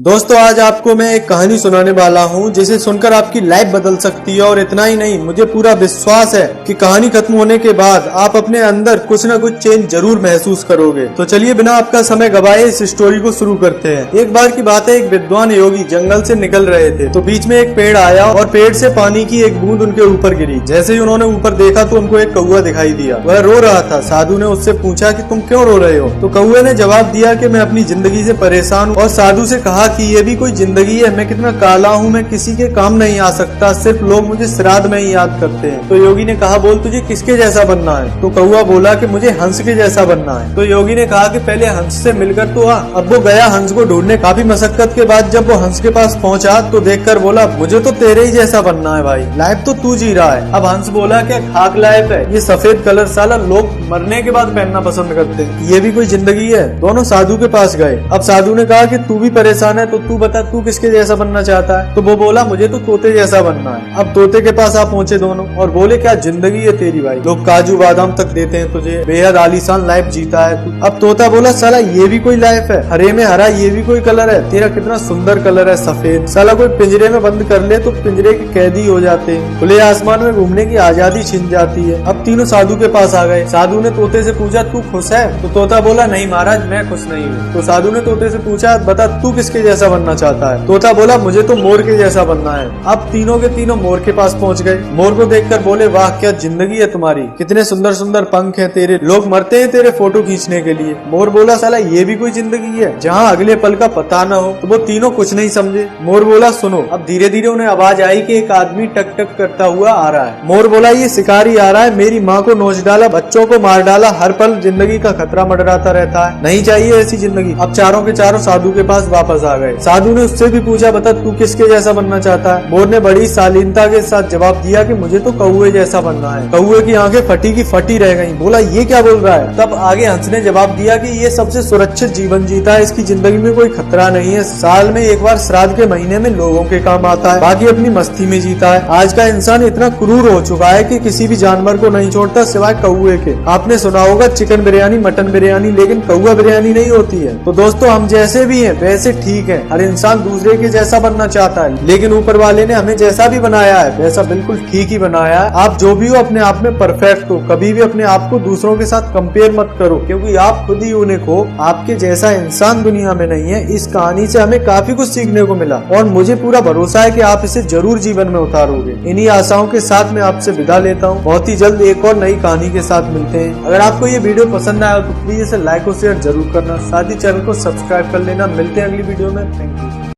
दोस्तों आज आपको मैं एक कहानी सुनाने वाला हूं जिसे सुनकर आपकी लाइफ बदल सकती है। और इतना ही नहीं, मुझे पूरा विश्वास है कि कहानी खत्म होने के बाद आप अपने अंदर कुछ न कुछ चेंज जरूर महसूस करोगे। तो चलिए बिना आपका समय गवाए इस स्टोरी को शुरू करते हैं। एक बार की बात है, एक विद्वान योगी जंगल से निकल रहे थे तो बीच में एक पेड़ आया और पेड़ से पानी की एक बूंद उनके ऊपर गिरी। जैसे ही उन्होंने ऊपर देखा तो उनको एक कौवा दिखाई दिया। वह रो रहा था। साधु ने उससे पूछा कि तुम क्यों रो रहे हो? तो कौवे ने जवाब दिया कि मैं अपनी जिंदगी से परेशान हूँ। और साधु से कहा कि ये भी कोई जिंदगी है, मैं कितना काला हूँ, मैं किसी के काम नहीं आ सकता, सिर्फ लोग मुझे श्राद्ध में ही याद करते हैं। तो योगी ने कहा बोल तुझे किसके जैसा बनना है? तो कौवा बोला कि मुझे हंस के जैसा बनना है। तो योगी ने कहा कि पहले हंस से मिलकर तो आ। अब वो गया हंस को ढूंढने। काफी मशक्कत के बाद जब वो हंस के पास पहुंचा तो देखकर बोला मुझे तो तेरे ही जैसा बनना है भाई, लाइफ तो तू जी रहा है। अब हंस बोला क्या खाक लाइफ है, ये सफेद कलर साला लोग मरने के बाद पहनना पसंद करते हैं, ये भी कोई जिंदगी है? दोनों साधु के पास गए। अब साधु ने कहा कि तू भी परेशान है तो तू बता तू किसके जैसा बनना चाहता है? तो वो बोला मुझे तो तोते जैसा बनना है। अब तोते के पास आप पहुंचे दोनों और बोले क्या जिंदगी है तेरी भाई, लोग काजू बादाम तक देते हैं तुझे, बेहद आलीशान लाइफ जीता है तू। अब तोता बोला साला ये भी कोई लाइफ है, हरे में हरा ये भी कोई कलर है, तेरा कितना सुंदर कलर है सफेद, साला कोई पिंजरे में बंद कर ले तो पिंजरे के कैदी हो जाते हैं, खुले आसमान में घूमने की आजादी छिन जाती है। अब तीनों साधु के पास आ गए। साधु ने तोते से पूछा तू खुश है? तो तोता बोला नहीं महाराज मैं खुश नहीं हूँ। तो साधु ने तोते से पूछा बता तू किसके जैसा बनना चाहता है? तोता बोला मुझे तो मोर के जैसा बनना है। अब तीनों के तीनों मोर के पास पहुंच गए। मोर को देखकर बोले वाह क्या जिंदगी है तुम्हारी, कितने सुंदर सुंदर पंख हैं तेरे, लोग मरते हैं तेरे फोटो खींचने के लिए। मोर बोला साला ये भी कोई जिंदगी है जहाँ अगले पल का पता न हो। तो वो तीनों कुछ नहीं समझे। मोर बोला सुनो। अब धीरे धीरे उन्हें आवाज आई कि एक आदमी टक टक करता हुआ आ रहा है। मोर बोला ये शिकारी आ रहा है, मेरी माँ को नोच डाला, बच्चों को मार डाला, हर पल जिंदगी का खतरा मंडराता रहता है, नहीं चाहिए ऐसी जिंदगी। अब चारों के चारों साधु के पास वापस आ गए। साधु ने उससे भी पूछा बता तू किसके जैसा बनना चाहता है? मोर ने बड़ी शालीनता के साथ जवाब दिया कि मुझे तो कौवे जैसा बनना है। कौवे की आंखें फटी की फटी रह गईं। बोला ये क्या बोल रहा है? तब आगे हंस ने जवाब दिया कि ये सबसे सुरक्षित जीवन जीता है, इसकी जिंदगी में कोई खतरा नहीं है, साल में एक बार श्राद्ध के महीने में लोगों के काम आता है, बाकी अपनी मस्ती में जीता है। आज का इंसान इतना क्रूर हो चुका है कि किसी भी जानवर को नहीं छोड़ता सिवाय कौवे के। आपने सुना होगा चिकन बिरयानी मटन बिरयानी, लेकिन कौवा बिरयानी नहीं होती है। तो दोस्तों हम जैसे भी हैं वैसे ठीक है, हर इंसान दूसरे के जैसा बनना चाहता है, लेकिन ऊपर वाले ने हमें जैसा भी बनाया है वैसा बिल्कुल ठीक ही बनाया है। आप जो भी हो अपने आप में परफेक्ट हो, कभी भी अपने आप को दूसरों के साथ कंपेयर मत करो, क्योंकि आप खुद ही यूनिक हो, आपके जैसा इंसान दुनिया में नहीं है। इस कहानी से हमें काफी कुछ सीखने को मिला और मुझे पूरा भरोसा है कि आप इसे जरूर जीवन में उतारोगे। इन्हीं आशाओं के साथ मैं आपसे विदा लेता हूँ। बहुत ही जल्द एक और नई कहानी के साथ मिलते हैं। अगर आपको ये वीडियो पसंद आया तो प्लीज इसे लाइक और शेयर जरूर करना, साथ ही चैनल को सब्सक्राइब कर लेना। मिलते हैं अगली वीडियो में। Thank you.